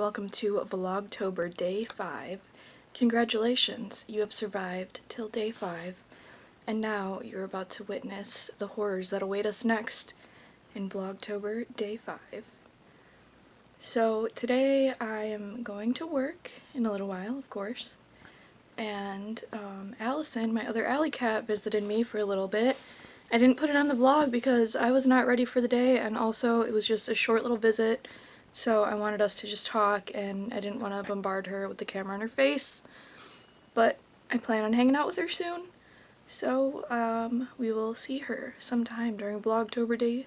welcome to Vlogtober Day 5. Congratulations, you have survived till Day 5, and now you're about to witness the horrors that await us next in Vlogtober Day 5. So today I am going to work in a little while, of course, and Allison, my other alley cat, visited me for a little bit. I didn't put it on the vlog because I was not ready for the day, and also it was just a short little visit. So I wanted us to just talk, and I didn't want to bombard her with the camera in her face. But I plan on hanging out with her soon. So we will see her sometime during Vlogtober Day.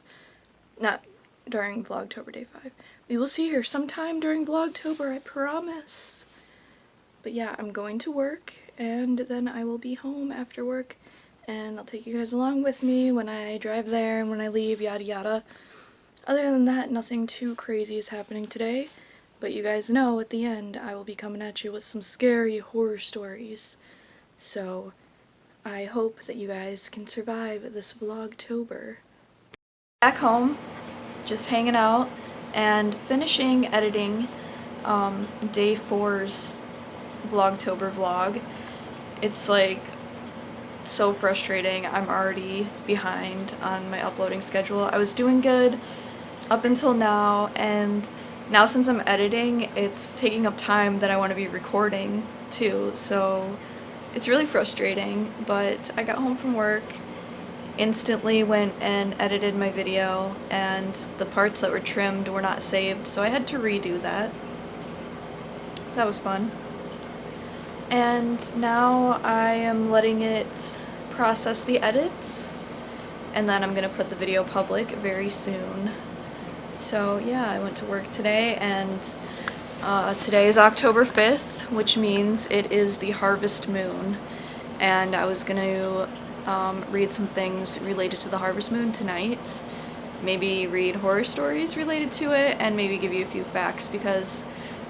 Not during Vlogtober Day 5. We will see her sometime during Vlogtober, I promise. But yeah, I'm going to work, and then I will be home after work, and I'll take you guys along with me when I drive there and when I leave, yada yada. Other than that, nothing too crazy is happening today, but you guys know at the end I will be coming at you with some scary horror stories. So I hope that you guys can survive this Vlogtober. Back home, just hanging out and finishing editing Day 4's Vlogtober vlog. It's like so frustrating. I'm already behind on my uploading schedule. I was doing good up until now, and now since I'm editing, it's taking up time that I want to be recording too, so it's really frustrating. But I got home from work, instantly went and edited my video, and the parts that were trimmed were not saved, so I had to redo that. That was fun. And now I am letting it process the edits, and then I'm gonna put the video public very soon. So yeah, I went to work today, and today is October 5th, which means it is the harvest moon, and I was gonna read some things related to the harvest moon tonight, maybe read horror stories related to it, and maybe give you a few facts, because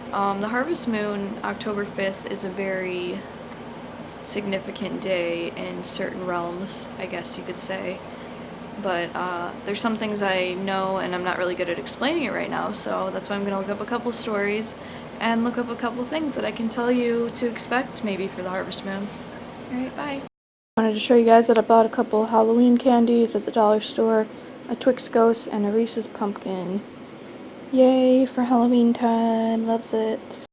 the harvest moon, October 5th, is a very significant day in certain realms, I guess you could say. But there's some things I know, and I'm not really good at explaining it right now, so that's why I'm going to look up a couple stories and look up a couple things that I can tell you to expect maybe for the harvest moon. Alright, bye. I wanted to show you guys that I bought a couple Halloween candies at the dollar store, a Twix Ghost and a Reese's Pumpkin. Yay for Halloween time, loves it.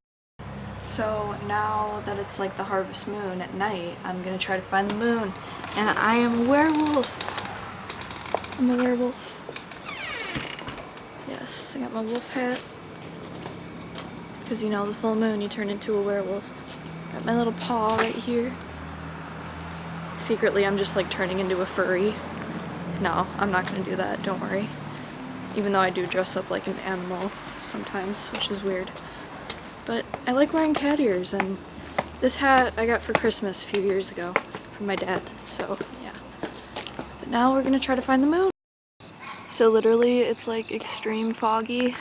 So now that it's like the harvest moon at night, I'm going to try to find the moon, and I am a werewolf. I'm a werewolf. Yes, I got my wolf hat. Because you know, the full moon, you turn into a werewolf. Got my little paw right here. Secretly, I'm just like turning into a furry. No, I'm not going to do that, don't worry. Even though I do dress up like an animal sometimes, which is weird. But I like wearing cat ears, and this hat I got for Christmas a few years ago from my dad, so yeah. But now we're going to try to find the moon. So literally, it's like extreme foggy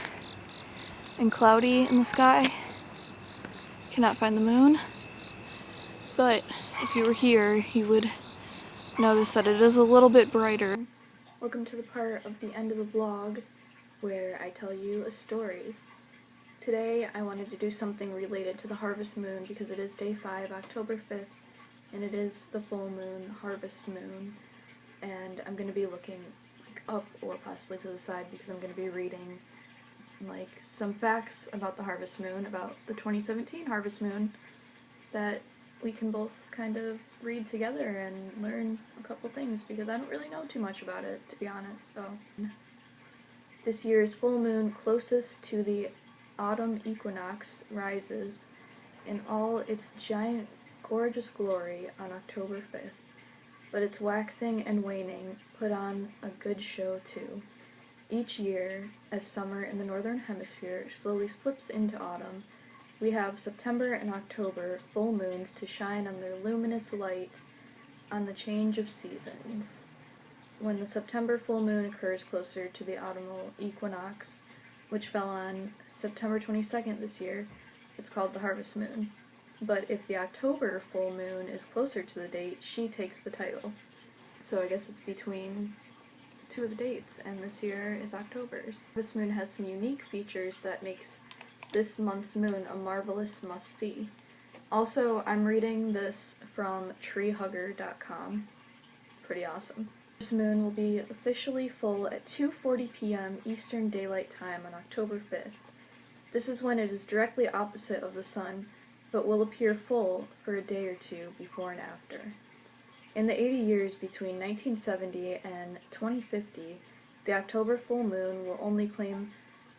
and cloudy in the sky. Cannot find the moon. But if you were here, you would notice that it is a little bit brighter. Welcome to the part of the end of the vlog where I tell you a story. Today I wanted to do something related to the harvest moon because it is Day 5, October 5th, and it is the full moon, harvest moon, and I'm going to be looking up or possibly to the side because I'm going to be reading like some facts about the harvest moon, about the 2017 harvest moon, that we can both kind of read together and learn a couple things, because I don't really know too much about it, to be honest. So this year's full moon closest to the autumn equinox rises in all its giant gorgeous glory on October 5th. But its waxing and waning put on a good show too. Each year, as summer in the northern hemisphere slowly slips into autumn, we have September and October full moons to shine on their luminous light on the change of seasons. When the September full moon occurs closer to the autumnal equinox, which fell on September 22nd this year, it's called the harvest moon. But if the October full moon is closer to the date, she takes the title. So I guess it's between two of the dates, and this year is October's. This moon has some unique features that makes this month's moon a marvelous must-see. Also, I'm reading this from treehugger.com. Pretty awesome. This moon will be officially full at 2:40 p.m. Eastern Daylight Time on October 5th. This is when it is directly opposite of the sun, but will appear full for a day or two before and after. In the 80 years between 1970 and 2050, the October full moon will only claim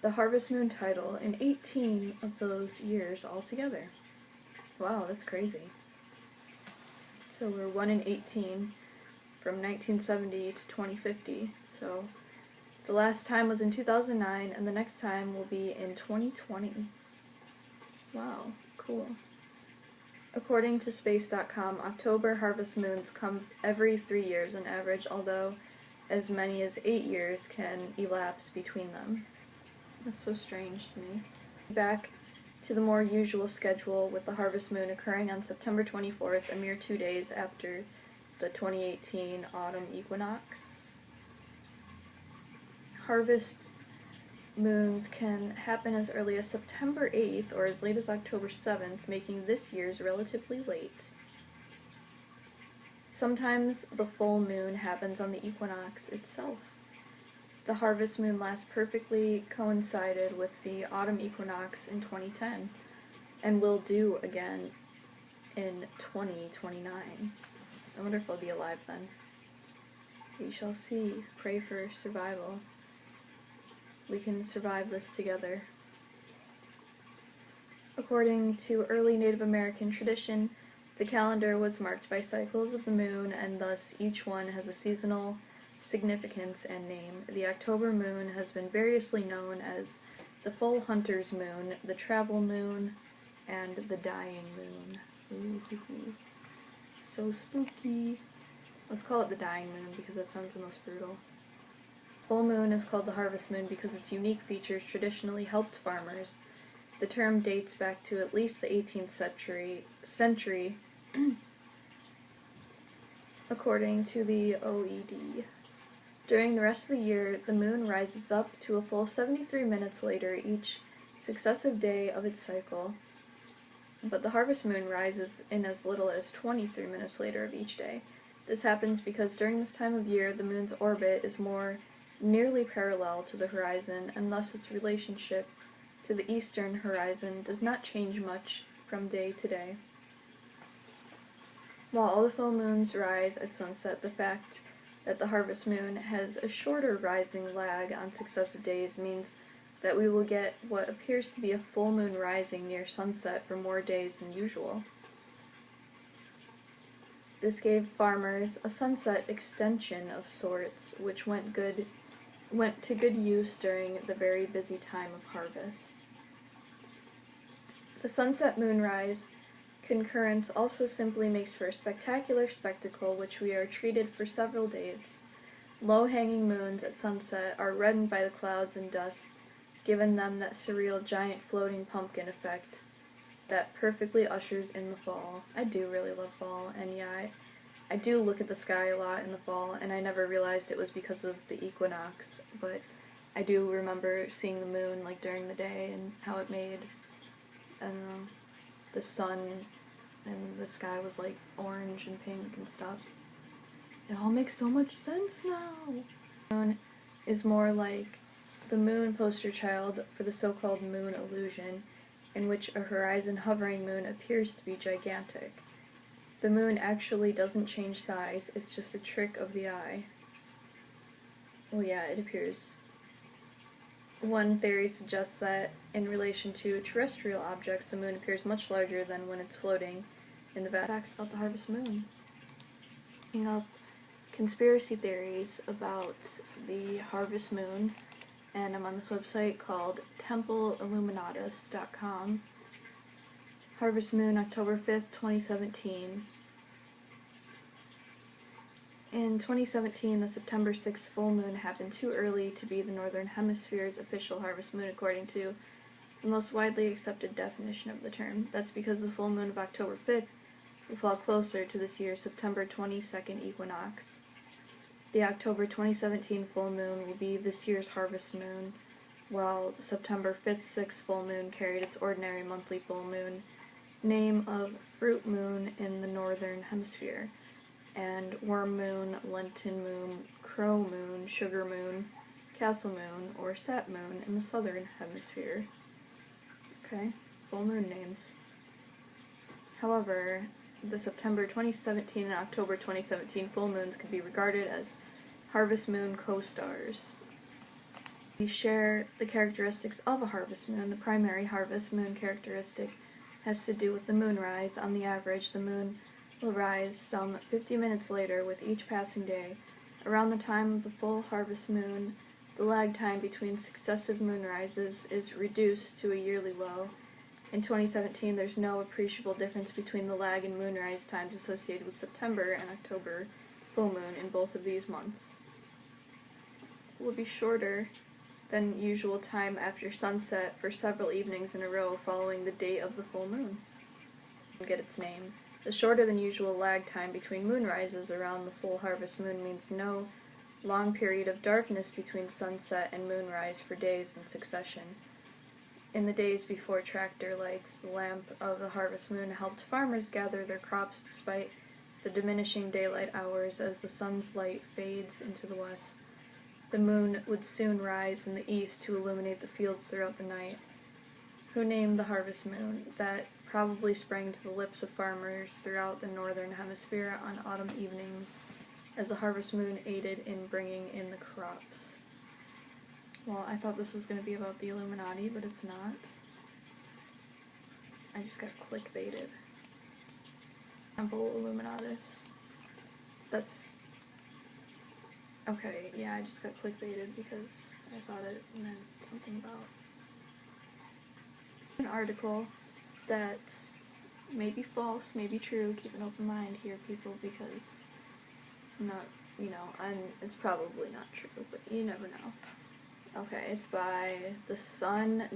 the harvest moon title in 18 of those years altogether. Wow, that's crazy. So we're 1 in 18 from 1970 to 2050. So the last time was in 2009, and the next time will be in 2020. Wow, cool. According to space.com, October harvest moons come every 3 years on average, although as many as 8 years can elapse between them. That's so strange to me. Back to the more usual schedule, with the harvest moon occurring on September 24th, a mere 2 days after the 2018 autumn equinox. Harvest moons can happen as early as September 8th or as late as October 7th, making this year's relatively late. Sometimes the full moon happens on the equinox itself. The harvest moon last perfectly coincided with the autumn equinox in 2010, and will do again in 2029. I wonder if I'll be alive then. We shall see. Pray for survival. We can survive this together. According to early Native American tradition, the calendar was marked by cycles of the moon, and thus each one has a seasonal significance and name. The October moon has been variously known as the full hunter's moon, the travel moon, and the dying moon. Ooh, so spooky. Let's call it the dying moon because that sounds the most brutal. Full moon is called the harvest moon because its unique features traditionally helped farmers. The term dates back to at least the 18th century according to the OED. During the rest of the year, the moon rises up to a full 73 minutes later each successive day of its cycle, but the harvest moon rises in as little as 23 minutes later of each day. This happens because during this time of year, the moon's orbit is more nearly parallel to the horizon, and thus its relationship to the eastern horizon does not change much from day to day. While all the full moons rise at sunset, the fact that the harvest moon has a shorter rising lag on successive days means that we will get what appears to be a full moon rising near sunset for more days than usual. This gave farmers a sunset extension of sorts, which went to good use during the very busy time of harvest. The sunset moonrise concurrence also simply makes for a spectacular spectacle which we are treated for several days. Low-hanging moons at sunset are reddened by the clouds and dust, giving them that surreal giant floating pumpkin effect that perfectly ushers in the fall. I do really love fall, and yeah, I do look at the sky a lot in the fall, and I never realized it was because of the equinox, but I do remember seeing the moon like during the day and how it made, I don't know, the sun and the sky was like orange and pink and stuff. It all makes so much sense now. The moon is more like the moon poster child for the so-called moon illusion, in which a horizon hovering moon appears to be gigantic. The moon actually doesn't change size, it's just a trick of the eye. Well, yeah, it appears. One theory suggests that, in relation to terrestrial objects, the moon appears much larger than when it's floating in the vast facts about the harvest moon. Looking up conspiracy theories about the harvest moon, and I'm on this website called templeilluminatus.com. Harvest moon, October 5th, 2017. In 2017, the September 6th full moon happened too early to be the Northern Hemisphere's official harvest moon according to the most widely accepted definition of the term. That's because the full moon of October 5th will fall closer to this year's September 22nd equinox. The October 2017 full moon will be this year's harvest moon, while the September 5th, 6th full moon carried its ordinary monthly full moon name of fruit moon in the northern hemisphere, and worm moon, Lenten moon, crow moon, sugar moon, castle moon, or sap moon in the southern hemisphere. Okay, full moon names. However, the September 2017 and October 2017 full moons could be regarded as harvest moon co-stars. They share the characteristics of a harvest moon. The primary harvest moon characteristic has to do with the moonrise. On the average, the moon will rise some 50 minutes later with each passing day. Around the time of the full harvest moon, the lag time between successive moonrises is reduced to a yearly low. In 2017, there's no appreciable difference between the lag and moonrise times associated with September and October full moon in both of these months. It will be shorter than usual time after sunset for several evenings in a row following the date of the full moon. Get its name. The shorter than usual lag time between moonrises around the full harvest moon means no long period of darkness between sunset and moonrise for days in succession. In the days before tractor lights, the lamp of the harvest moon helped farmers gather their crops despite the diminishing daylight hours as the sun's light fades into the west. The moon would soon rise in the east to illuminate the fields throughout the night. Who named the harvest moon? That probably sprang to the lips of farmers throughout the northern hemisphere on autumn evenings, as the harvest moon aided in bringing in the crops. Well, I thought this was going to be about the Illuminati, but it's not. I just got clickbaited. Temple Illuminatus. That's... Okay, yeah, I just got clickbaited because I thought it meant something about an article that's maybe false, maybe true. Keep an open mind here, people, because I'm not, and it's probably not true, but you never know. Okay, it's by thesun.co.uk.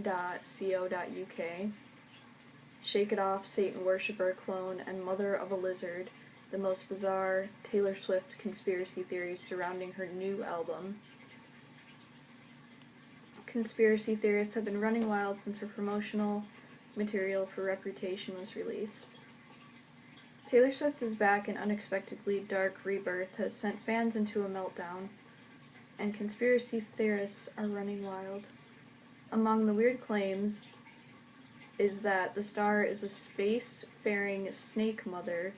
Shake It Off, Satan Worshipper, Clone, and Mother of a Lizard. The most bizarre Taylor Swift conspiracy theories surrounding her new album. Conspiracy theorists have been running wild since her promotional material for Reputation was released. Taylor Swift is back, and unexpectedly dark rebirth has sent fans into a meltdown, and conspiracy theorists are running wild. Among the weird claims is that the star is a space-faring snake mother,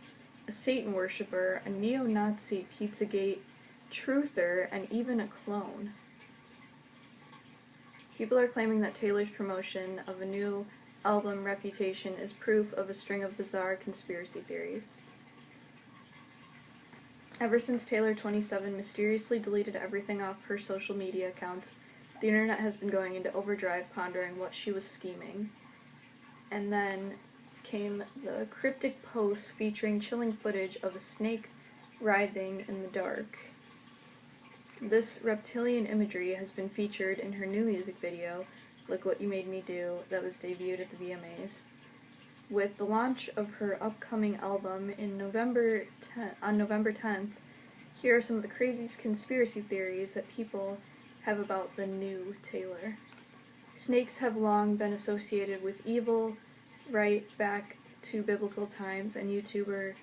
a Satan worshipper, a neo-Nazi Pizzagate truther, and even a clone. People are claiming that Taylor's promotion of a new album, Reputation, is proof of a string of bizarre conspiracy theories. Ever since Taylor 27 mysteriously deleted everything off her social media accounts, the internet has been going into overdrive pondering what she was scheming. And then came the cryptic post featuring chilling footage of a snake writhing in the dark. This reptilian imagery has been featured in her new music video, Look What You Made Me Do, that was debuted at the VMAs. With the launch of her upcoming album on November 10th, here are some of the craziest conspiracy theories that people have about the new Taylor. Snakes have long been associated with evil, right back to biblical times, and YouTuber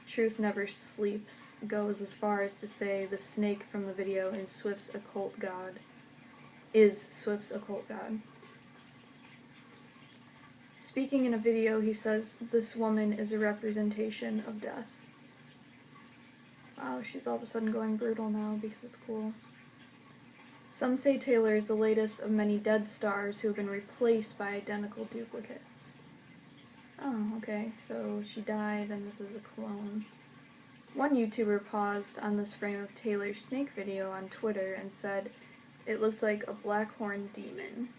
Truth Never Sleeps goes as far as to say the snake from the video is Swift's occult god. Speaking in a video, he says this woman is a representation of death. Wow, she's all of a sudden going brutal now because it's cool. Some say Taylor is the latest of many dead stars who have been replaced by identical duplicates. Oh, okay, so she died and this is a clone. One YouTuber paused on this frame of Taylor's snake video on Twitter and said it looked like a blackhorn demon.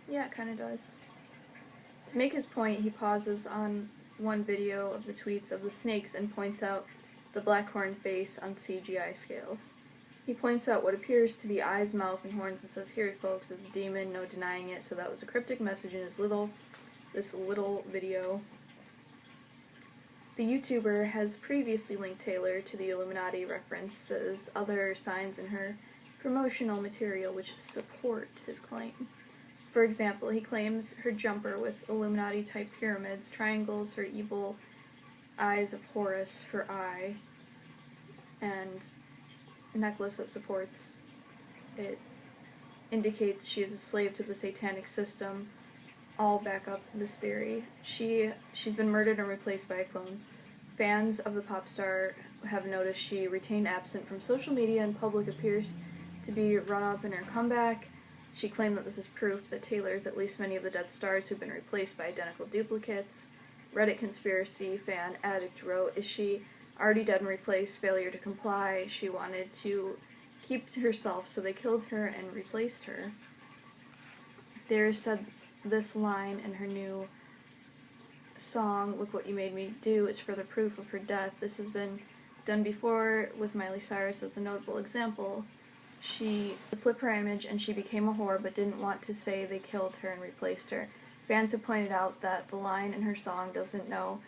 Yeah, it kinda does. To make his point, he pauses on one video of the tweets of the snakes and points out the blackhorn face on CGI scales. He points out what appears to be eyes, mouth, and horns and says, "Here, folks, it's a demon, no denying it." So that was a cryptic message in this little video. The YouTuber has previously linked Taylor to the Illuminati references, other signs in her promotional material which support his claim. For example, he claims her jumper with Illuminati-type pyramids, triangles, her evil eyes of Horus, her eye, and a necklace that supports it indicates she is a slave to the satanic system, all back up this theory. She's been murdered and replaced by a clone. Fans of the pop star have noticed she retained absent from social media and public appears to be run up in her comeback. She claimed that this is proof that Taylor is at least many of the dead stars who've been replaced by identical duplicates. Reddit conspiracy fan Addict wrote, "Is she already dead and replaced? Failure to comply. She wanted to keep to herself, so they killed her and replaced her." There said this line in her new song, "Look What You Made Me Do," is further proof of her death. This has been done before, with Miley Cyrus as a notable example. She flipped her image and she became a whore, but didn't want to say they killed her and replaced her. Fans have pointed out that the line in her song doesn't know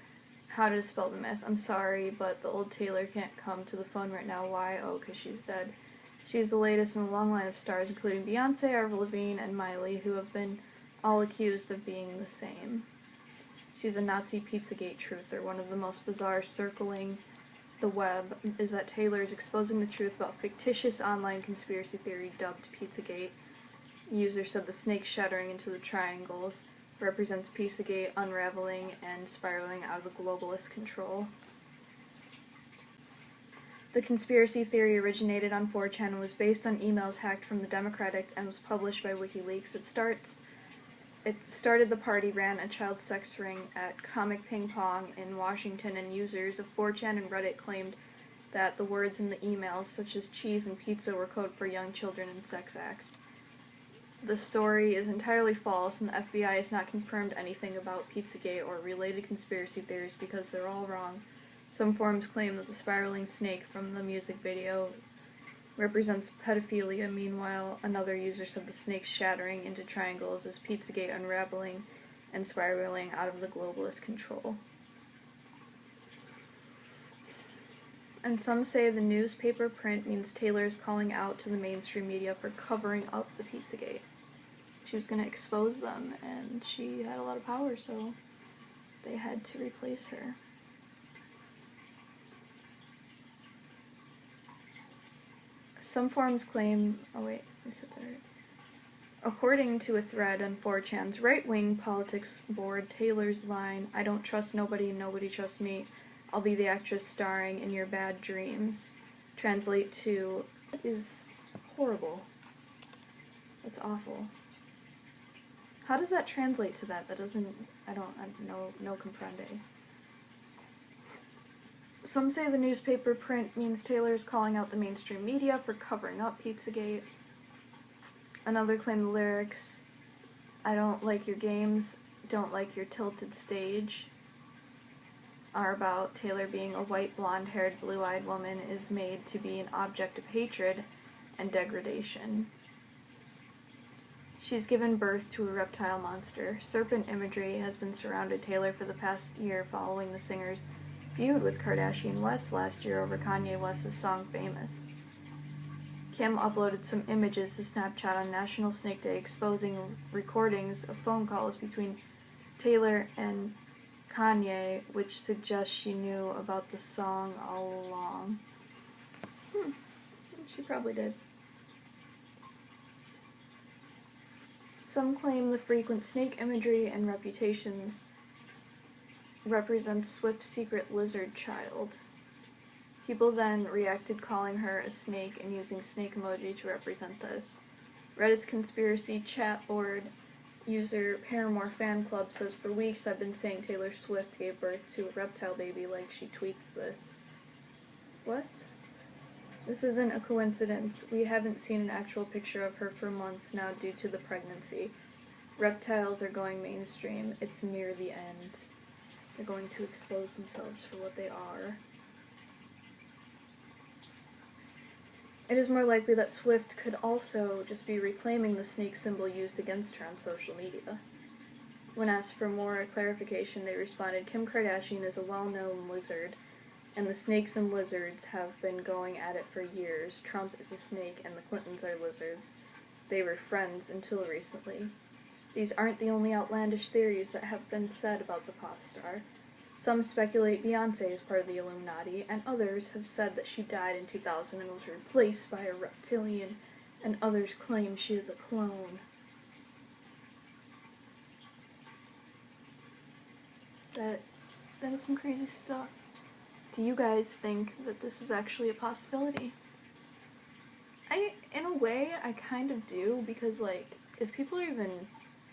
how to dispel the myth. "I'm sorry, but the old Taylor can't come to the phone right now. Why? Oh, 'cause she's dead." She's the latest in a long line of stars, including Beyonce, Avril Lavigne, and Miley, who have been all accused of being the same. She's a Nazi Pizzagate truther. One of the most bizarre circling the web is that Taylor is exposing the truth about fictitious online conspiracy theory dubbed Pizzagate. Users said the snake shattering into the triangles represents Pizzagate unraveling and spiraling out of the globalist control. The conspiracy theory originated on 4chan and was based on emails hacked from the Democratic and was published by WikiLeaks. It started the party ran a child sex ring at Comic Ping Pong in Washington, and users of 4chan and Reddit claimed that the words in the emails, such as cheese and pizza, were code for young children and sex acts. The story is entirely false, and the FBI has not confirmed anything about Pizzagate or related conspiracy theories because they're all wrong. Some forums claim that the spiraling snake from the music video represents pedophilia. Meanwhile, another user said the snake shattering into triangles is Pizzagate unraveling and spiraling out of the globalist control. And some say the newspaper print means Taylor is calling out to the mainstream media for covering up the Pizzagate. She was going to expose them, and she had a lot of power, so they had to replace her. Some forums claim, according to a thread on 4chan's right-wing politics board, Taylor's line, "I don't trust nobody and nobody trusts me. I'll be the actress starring in your bad dreams," translate to, is horrible. That's awful. How does that translate to that? That doesn't, no comprende. Some say the newspaper print means Taylor is calling out the mainstream media for covering up Pizzagate. Another claimed the lyrics, "I don't like your games, don't like your tilted stage," are about Taylor being a white, blonde-haired, blue-eyed woman is made to be an object of hatred and degradation. She's given birth to a reptile monster. Serpent imagery has been surrounded Taylor for the past year following the singer's feud with Kardashian West last year over Kanye West's song Famous. Kim uploaded some images to Snapchat on National Snake Day exposing recordings of phone calls between Taylor and Kanye, which suggests she knew about the song all along. She probably did. Some claim the frequent snake imagery and reputations represents Swift's secret lizard child. People then reacted calling her a snake and using snake emoji to represent this. Reddit's conspiracy chat board user Paramore Fan Club says, "For weeks I've been saying Taylor Swift gave birth to a reptile baby, like she tweets this." What? This isn't a coincidence. We haven't seen an actual picture of her for months now due to the pregnancy. Reptiles are going mainstream. It's near the end. They're going to expose themselves for what they are. It is more likely that Swift could also just be reclaiming the snake symbol used against her on social media. When asked for more clarification, they responded, "Kim Kardashian is a well-known lizard. And the snakes and lizards have been going at it for years. Trump is a snake and the Clintons are lizards. They were friends until recently. These aren't the only outlandish theories that have been said about the pop star. Some speculate Beyoncé is part of the Illuminati, and others have said that she died in 2000 and was replaced by a reptilian, and others claim she is a clone. That is some crazy stuff. Do you guys think that this is actually a possibility? In a way, I kind of do, because, like, if people are even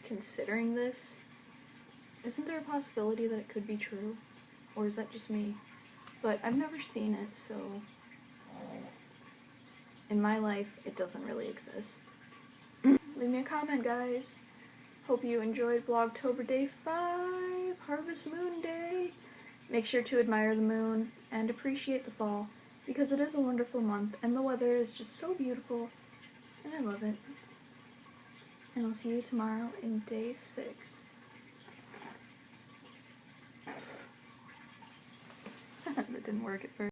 considering this, isn't there a possibility that it could be true? Or is that just me? But I've never seen it, so in my life, it doesn't really exist. Leave me a comment, guys. Hope you enjoyed Vlogtober Day 5, Harvest Moon Day. Make sure to admire the moon and appreciate the fall, because it is a wonderful month and the weather is just so beautiful, and I love it. And I'll see you tomorrow in Day 6. That didn't work at first.